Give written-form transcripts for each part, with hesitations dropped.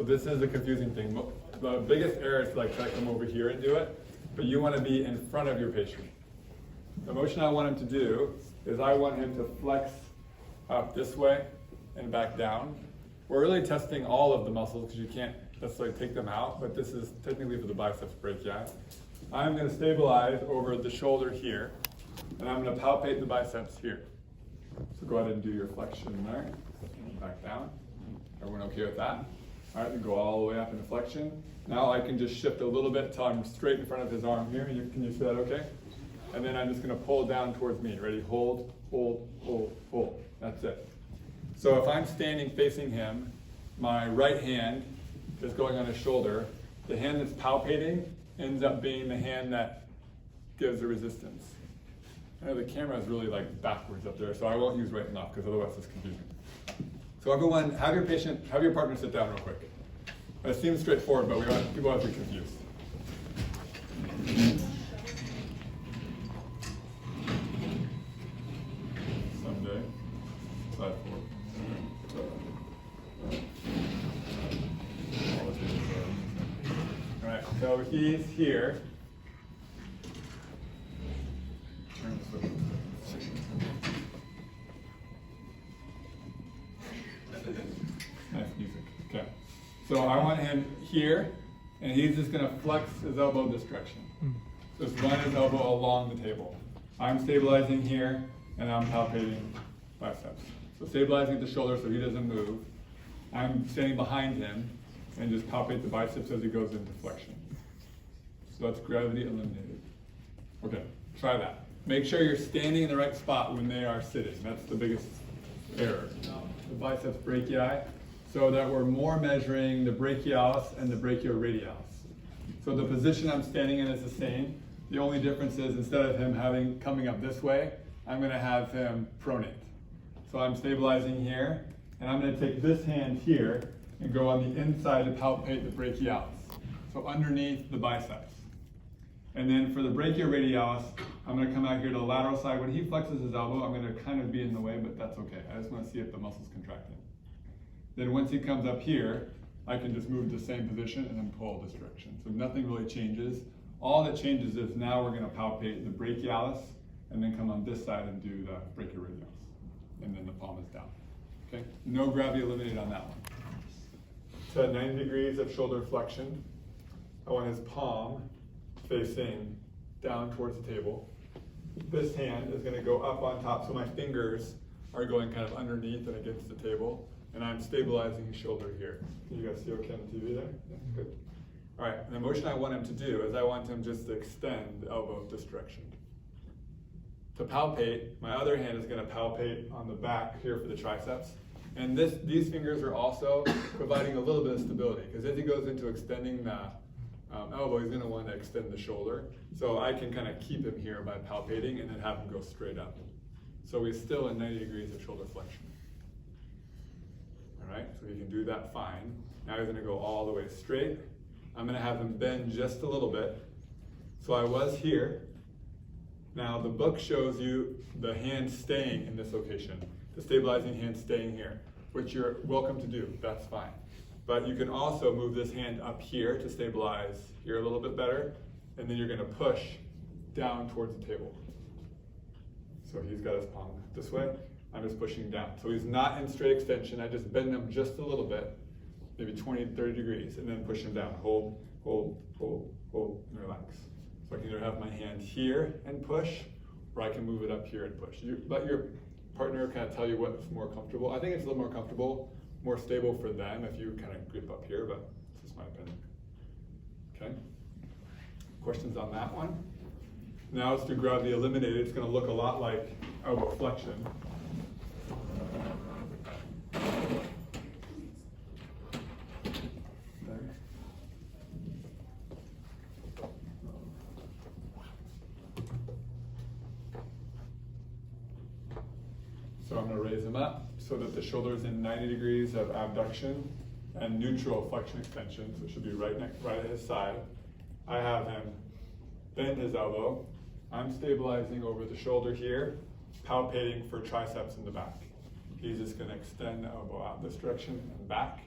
this is the confusing thing. The biggest error is to like try to come over here and do it, but you want to be in front of your patient. The motion I want him to do is I want him to flex up this way and back down. We're really testing all of the muscles because you can't necessarily take them out, but this is technically for the biceps brachii. I'm going to stabilize over the shoulder here, and I'm going to palpate the biceps here. So go ahead and do your flexion there, back down. Everyone okay with that? All right, then go all the way up into flexion. Now I can just shift a little bit until I'm straight in front of his arm here. Can you see that okay? And then I'm just going to pull down towards me. Ready? Hold, hold, hold, hold. That's it. So if I'm standing facing him, my right hand is going on his shoulder. The hand that's palpating ends up being the hand that gives the resistance. I know the camera is really like backwards up there, so I won't use right and left because otherwise it's confusing. So everyone, have your partner sit down real quick. It seems straightforward, but people have to be confused. Someday, slide forward. All right, so he's here. Nice music. Okay. So I want him here, and he's just going to flex his elbow this direction. Just run his elbow along the table. I'm stabilizing here, and I'm palpating biceps. So stabilizing at the shoulder so he doesn't move. I'm standing behind him, and just palpate the biceps as he goes into flexion. So that's gravity eliminated. Okay, try that. Make sure you're standing in the right spot when they are sitting. That's the biggest error. The biceps brachii, so that we're more measuring the brachialis and the brachioradialis. So the position I'm standing in is the same. The only difference is instead of him coming up this way, I'm going to have him pronate. So I'm stabilizing here, and I'm going to take this hand here and go on the inside to palpate the brachialis. So underneath the biceps. And then for the brachioradialis, I'm going to come out here to the lateral side. When he flexes his elbow, I'm going to kind of be in the way, but that's okay. I just want to see if the muscle's contracting. Then once he comes up here, I can just move to the same position and then pull this direction. So nothing really changes. All that changes is now we're going to palpate the brachialis and then come on this side and do the brachioradialis. And then the palm is down. Okay? No gravity eliminated on that one. So at 90 degrees of shoulder flexion, I want his palm facing down towards the table. This hand is going to go up on top, so my fingers are going kind of underneath and against the table, and I'm stabilizing his shoulder here. Can you guys see okay on the TV there? Yeah, good. All right, and the motion I want him to do is I want him just to extend the elbow this direction. To palpate, my other hand is going to palpate on the back here for the triceps, and these fingers are also providing a little bit of stability, because as he goes into extending the elbow, he's going to want to extend the shoulder. So I can kind of keep him here by palpating and then have him go straight up. So he's still at 90 degrees of shoulder flexion. All right, so he can do that fine. Now he's going to go all the way straight. I'm going to have him bend just a little bit. So I was here. Now the book shows you the hand staying in this location, the stabilizing hand staying here, which you're welcome to do. That's fine. But you can also move this hand up here to stabilize here a little bit better, and then you're going to push down towards the table. So he's got his palm this way, I'm just pushing down. So he's not in straight extension, I just bend him just a little bit, maybe 20, 30 degrees, and then push him down. Hold, hold, hold, hold, and relax. So I can either have my hand here and push, or I can move it up here and push. You let your partner kind of tell you what's more comfortable. I think it's a little more comfortable, more stable for them if you kind of grip up here, but this is my opinion. Okay? Questions on that one? Now let's do gravity eliminated. It's going to look a lot like elbow flexion. So I'm going to raise him up so that the shoulder is in 90 degrees of abduction and neutral flexion extension, so it should be right at his side. I have him bend his elbow. I'm stabilizing over the shoulder here, palpating for triceps in the back. He's just going to extend the elbow out this direction and back,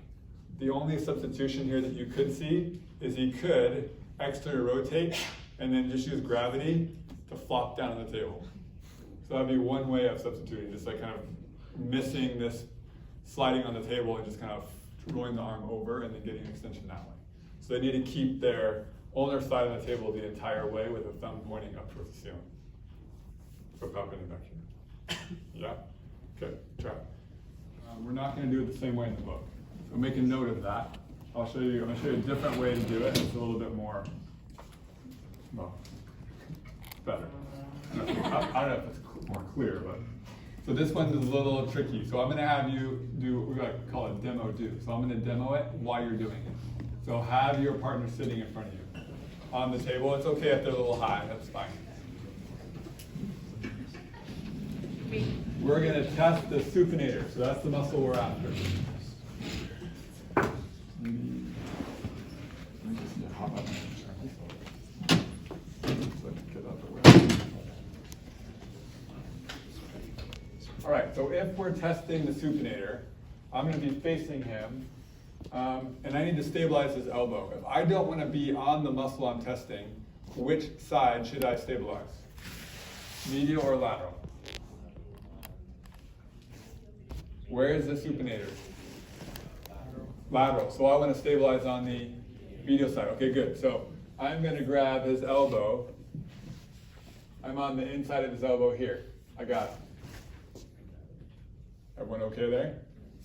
the only substitution here that you could see is he could externally rotate and then just use gravity to flop down on the table. So that'd be one way of substituting, just like kind of missing this sliding on the table and just kind of rolling the arm over and then getting extension that way. So they need to keep their ulnar side on the table the entire way with the thumb pointing up towards the ceiling. So palpating back here. Yeah? Okay, try it. We're not going to do it the same way in the book. So make a note of that. I'm going to show you a different way to do it. It's a little bit more, well, better. I don't know if it's more clear, but. So this one's a little tricky. So I'm going to have you do, we're going to call it demo do. So I'm going to demo it while you're doing it. So have your partner sitting in front of you on the table. It's okay if they're a little high, that's fine. We're going to test the supinator. So that's the muscle we're after. All right, so if we're testing the supinator, I'm going to be facing him, and I need to stabilize his elbow. If I don't want to be on the muscle I'm testing, which side should I stabilize? Medial or lateral? Where is the supinator? Lateral. So I want to stabilize on the medial side. Okay, good. So I'm going to grab his elbow. I'm on the inside of his elbow here. I got it. Everyone okay there?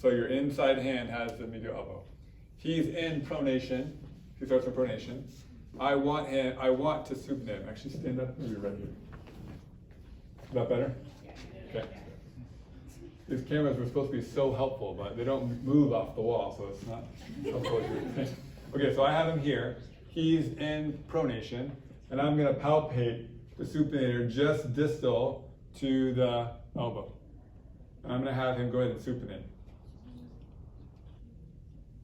So your inside hand has the medial elbow. He's in pronation. He starts in pronation. I want to supinate him. Actually stand up, maybe right here. Is that better? Okay. These cameras were supposed to be so helpful, but they don't move off the wall, so it's not helpful as you would think. Okay, so I have him here. He's in pronation, and I'm going to palpate the supinator just distal to the elbow. And I'm going to have him go ahead and supinate.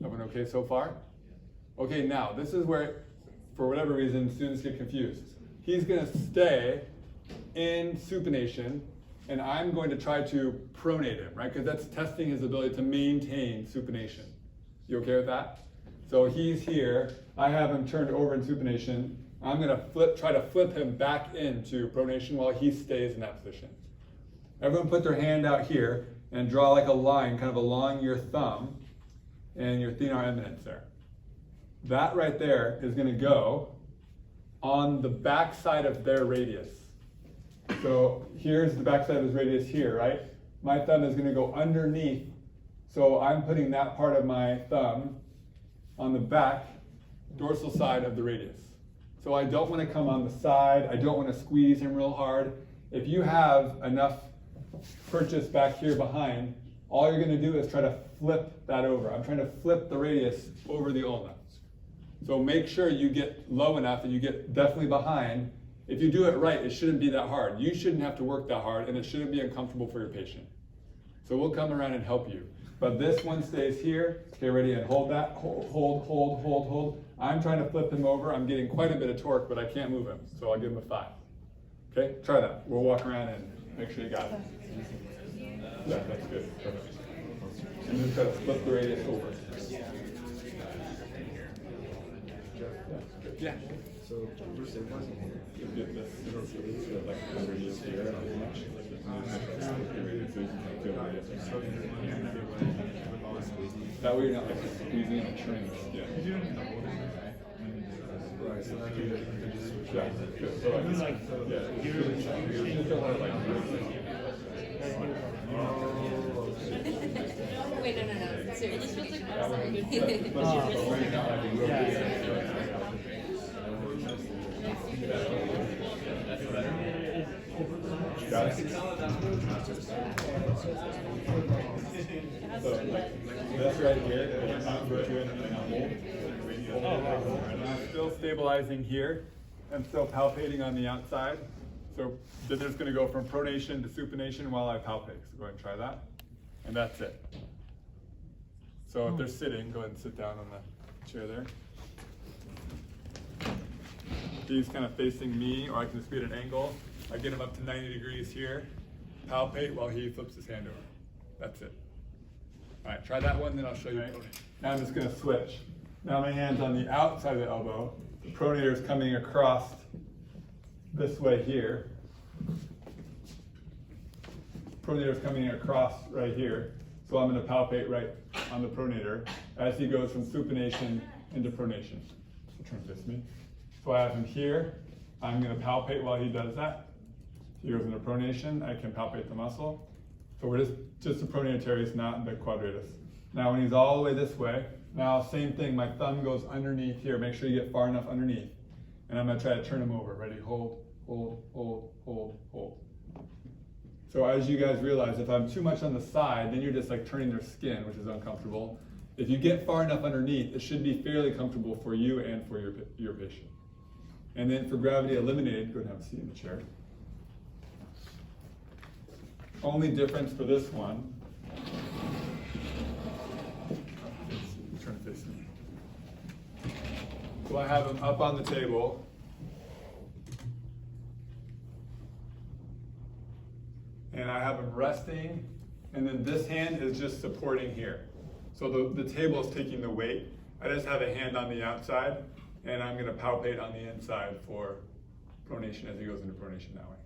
Everyone okay so far? Okay, now this is where, for whatever reason, students get confused. He's going to stay in supination, and I'm going to try to pronate him, right? Because that's testing his ability to maintain supination. You okay with that? So he's here. I have him turned over in supination. I'm going to try to flip him back into pronation while he stays in that position. Everyone put their hand out here and draw like a line kind of along your thumb and your thenar eminence there. That right there is going to go on the back side of their radius. So here's the back side of his radius here, right? My thumb is going to go underneath. So I'm putting that part of my thumb on the back dorsal side of the radius. So I don't want to come on the side. I don't want to squeeze him real hard. If you have enough purchase back here behind, all you're going to do is try to flip that over. I'm trying to flip the radius over the ulna. So make sure you get low enough and you get definitely behind. If you do it right, it shouldn't be that hard. You shouldn't have to work that hard, and it shouldn't be uncomfortable for your patient. So we'll come around and help you. But this one stays here. Okay, ready, and hold that. Hold. I'm trying to flip him over. I'm getting quite a bit of torque, but I can't move him. So I'll give him a 5. Okay, try that. We'll walk around and make sure you got it. Yeah, that's good. Perfect. And then try to flip the radius over. Yeah. So first it wasn't here. Get this like radius here and how much. That way you're not like squeezing in a train. Yeah. Right, so now you just switch. Yeah. Good. So like, yeah. You just don't want to like. Wait, no. Seriously. Got it? So, like, this right here, I'm still stabilizing here. I'm still palpating on the outside. So then it's going to go from pronation to supination while I palpate. So go ahead and try that. And that's it. So if they're sitting, go ahead and sit down on the chair there. He's kind of facing me, or I can just be at an angle. I get him up to 90 degrees here, palpate while he flips his hand over. That's it. All right, try that one, then I'll show you. Right. Now I'm just gonna switch. Now my hand's on the outside of the elbow. The pronator is coming across this way here. Pronator is coming across right here. So I'm gonna palpate right on the pronator as he goes from supination into pronation. So turn face me. So I have him here. I'm gonna palpate while he does that. He goes into pronation, I can palpate the muscle. So we're just the pronator teres, not the quadratus. Now when he's all the way this way, now same thing, my thumb goes underneath here. Make sure you get far enough underneath. And I'm gonna try to turn him over. Ready, hold, hold, hold, hold, hold. So as you guys realize, if I'm too much on the side, then you're just like turning their skin, which is uncomfortable. If you get far enough underneath, it should be fairly comfortable for you and for your patient. And then for gravity eliminated, go ahead and have a seat in the chair. Only difference for this one, turn to face me. So I have him up on the table. And I have him resting, and then this hand is just supporting here. So the table is taking the weight. I just have a hand on the outside, and I'm gonna palpate on the inside for pronation as he goes into pronation that way.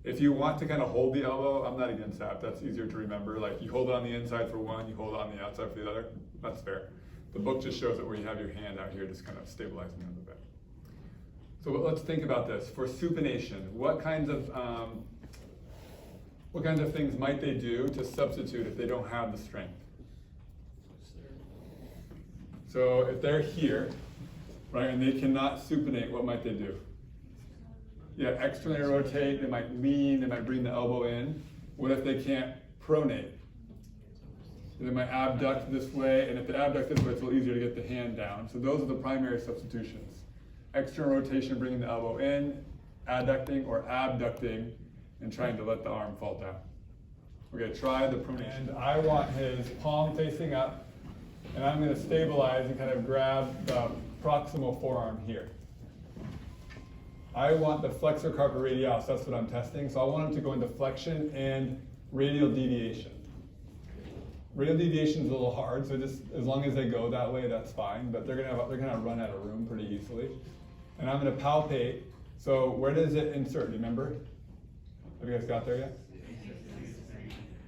If you want to kind of hold the elbow, I'm not against that. That's easier to remember. Like you hold it on the inside for one, you hold it on the outside for the other. That's fair. The book just shows it where you have your hand out here, just kind of stabilizing it a little bit. So let's think about this. For supination, what kinds of things might they do to substitute if they don't have the strength? So if they're here, right, and they cannot supinate, what might they do? Yeah, externally rotate, they might lean, they might bring the elbow in. What if they can't pronate? They might abduct this way, and if they abduct this way, it's a little easier to get the hand down. So those are the primary substitutions. External rotation, bringing the elbow in, adducting or abducting, and trying to let the arm fall down. Okay, try the pronation. And I want his palm facing up, and I'm gonna stabilize and kind of grab the proximal forearm here. I want the flexor carpi radialis, that's what I'm testing. So I want him to go into flexion and radial deviation. Radial deviation is a little hard, so just as long as they go that way, that's fine. But they're gonna run out of room pretty easily. And I'm gonna palpate. So where does it insert? Do you remember? Have you guys got there yet?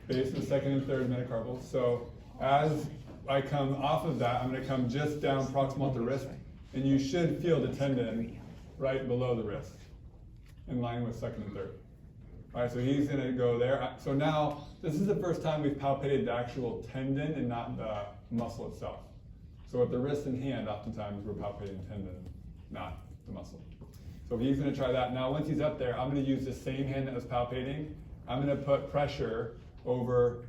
Base of the second and third metacarpals. So as I come off of that, I'm gonna come just down proximal at the wrist, and you should feel the tendon right below the wrist, in line with second and third. All right, so he's gonna go there. So now, this is the first time we've palpated the actual tendon and not the muscle itself. So with the wrist and hand, oftentimes we're palpating the tendon, not the muscle. So he's gonna try that. Now, once he's up there, I'm gonna use the same hand that was palpating. I'm gonna put pressure over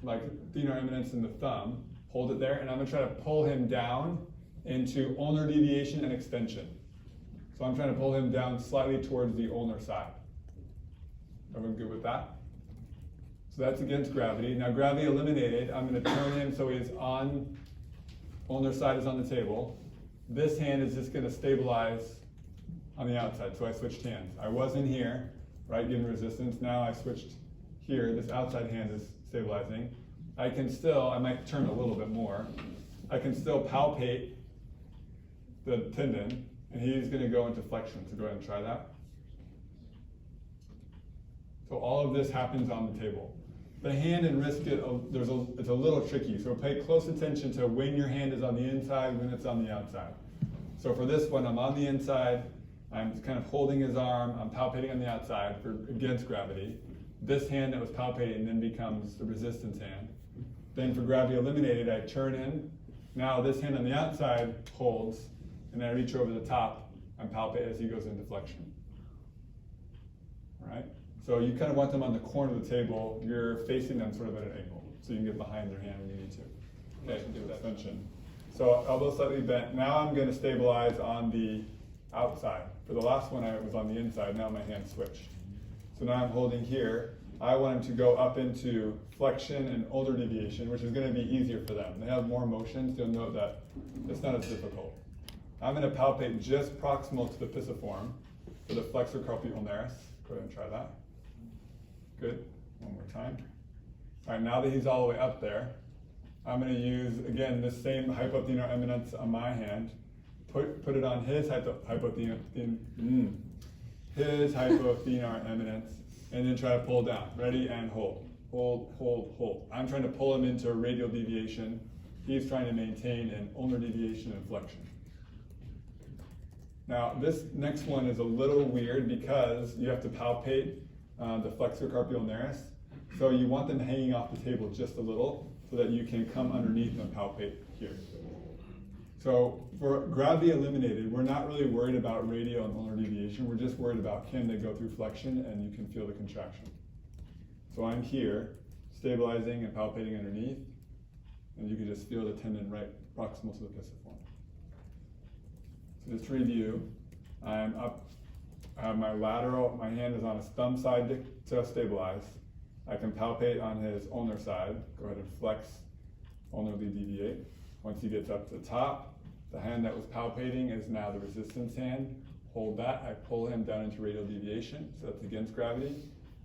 like thenar eminence in the thumb, hold it there, and I'm gonna try to pull him down into ulnar deviation and extension. So I'm trying to pull him down slightly towards the ulnar side. Everyone good with that? So that's against gravity. Now gravity eliminated, I'm gonna turn him so he's on, ulnar side is on the table. This hand is just gonna stabilize on the outside, so I switched hands. I was in here, right, giving resistance. Now I switched here, this outside hand is stabilizing. I can still, I might turn a little bit more. I can still palpate the tendon, and he's gonna go into flexion, so go ahead and try that. So all of this happens on the table. The hand and wrist it's a little tricky, so pay close attention to when your hand is on the inside, when it's on the outside. So for this one, I'm on the inside, I'm kind of holding his arm, I'm palpating on the outside against gravity. This hand that was palpating then becomes the resistance hand. Then for gravity eliminated, I turn in. Now this hand on the outside holds, and then I reach over the top and palpate as he goes into flexion. All right? So you kind of want them on the corner of the table. You're facing them sort of at an angle, so you can get behind their hand when you need to. Okay, do extension. So elbow slightly bent. Now I'm going to stabilize on the outside. For the last one, I was on the inside. Now my hand switched. So now I'm holding here. I want him to go up into flexion and ulnar deviation, which is going to be easier for them. They have more motions. You'll note that it's not as difficult. I'm going to palpate just proximal to the pisiform for the flexor carpi ulnaris. Go ahead and try that. Good. One more time. All right, now that he's all the way up there, I'm going to use, again, this same hypothenar eminence on my hand, put it on his hypothenar eminence, and then try to pull down. Ready, and hold. Hold, hold, hold. I'm trying to pull him into a radial deviation. He's trying to maintain an ulnar deviation and flexion. Now, this next one is a little weird because you have to palpate the flexor carpi ulnaris. So you want them hanging off the table just a little so that you can come underneath and palpate here. So for gravity eliminated, we're not really worried about radial and ulnar deviation. We're just worried about can they go through flexion and you can feel the contraction. So I'm here, stabilizing and palpating underneath, and you can just feel the tendon right proximal to the pisiform. So just to review, I'm up, I have my lateral, my hand is on his thumb side to stabilize. I can palpate on his ulnar side, go ahead and flex, ulnarly deviate. Once he gets up to the top, the hand that was palpating is now the resistance hand. Hold that, I pull him down into radial deviation, so that's against gravity.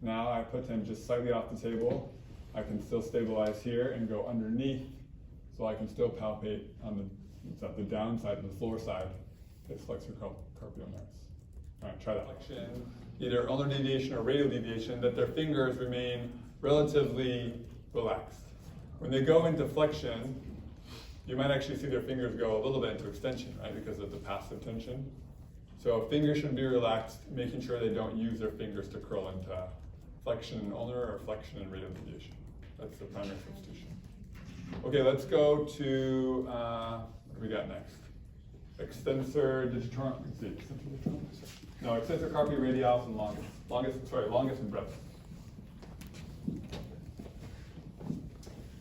Now I put him just slightly off the table. I can still stabilize here and go underneath, so I can still palpate on the downside and the floor side, his flexor carpi ulnaris. All right, try that. Either ulnar deviation or radial deviation, that their fingers remain relatively relaxed. When they go into flexion, you might actually see their fingers go a little bit into extension, right, because of the passive tension. So fingers should be relaxed, making sure they don't use their fingers to curl into flexion and ulnar or flexion and radial deviation. That's the primary substitution. Okay, let's go to, what do we got next? Extensor digitorum, let's see, extensor digitorum? No, extensor carpi radialis and longus. Longus and brevis.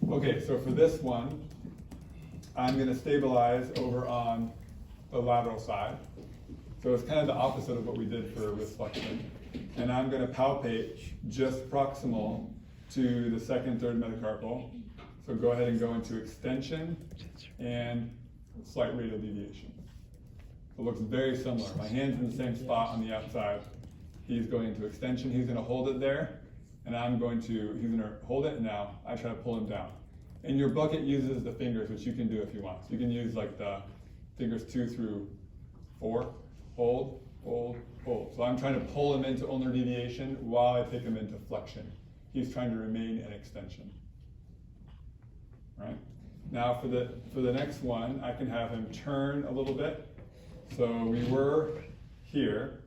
Okay, so for this one, I'm going to stabilize over on the lateral side. So it's kind of the opposite of what we did with flexion. And I'm going to palpate just proximal to the second, third metacarpal. So go ahead and go into extension and slight radial deviation. It looks very similar. My hand's in the same spot on the outside. He's going into extension. He's going to hold it there. And he's going to hold it, and now I try to pull him down. And your bucket uses the fingers, which you can do if you want. So you can use like the fingers 2 through 4. Hold, hold, hold. So I'm trying to pull him into ulnar deviation while I take him into flexion. He's trying to remain in extension. All right? Now for the next one, I can have him turn a little bit. So we were here.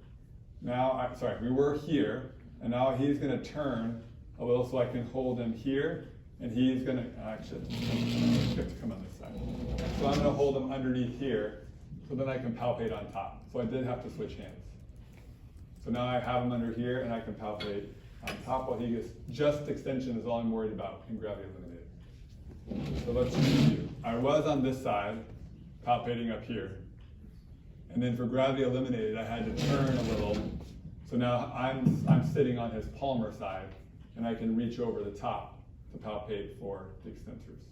We were here, and now he's going to turn a little so I can hold him here, and he's going to, actually, you have to come on this side. So I'm going to hold him underneath here, so then I can palpate on top. So I did have to switch hands. So now I have him under here, and I can palpate on top while he gets just extension is all I'm worried about in gravity eliminated. So let's review. I was on this side, palpating up here. And then for gravity eliminated, I had to turn a little. So now I'm sitting on his palmar side, and I can reach over the top to palpate for the extensors.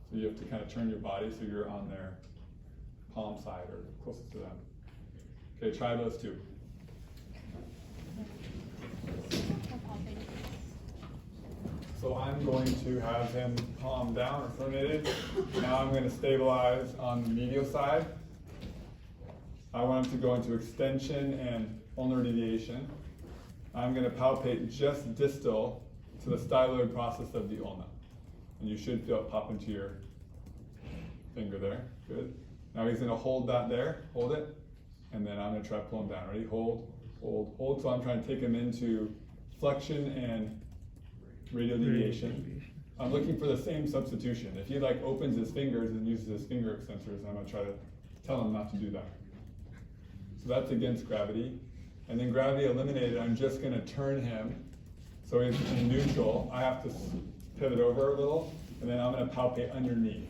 So you have to kind of turn your body so you're on their palm side or closest to them. Okay, try those two. So I'm going to have him palm down or pronated. Now I'm going to stabilize on the medial side. I want him to go into extension and ulnar deviation. I'm going to palpate just distal to the styloid process of the ulna. And you should feel it pop into your finger there. Good. Now he's going to hold that there, hold it, and then I'm going to try to pull him down. Ready? Hold, hold, hold. So I'm trying to take him into flexion and radial deviation. I'm looking for the same substitution. If he like opens his fingers and uses his finger extensors, I'm going to try to tell him not to do that. So that's against gravity. And then gravity eliminated, I'm just going to turn him so he's in neutral. I have to pivot over a little, and then I'm going to palpate underneath.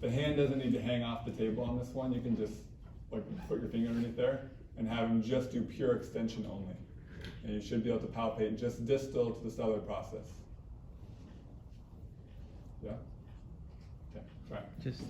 The hand doesn't need to hang off the table on this one. You can just like put your finger underneath there and have him just do pure extension only. And you should be able to palpate just distal to the styloid process. Yeah? Okay, try it. Just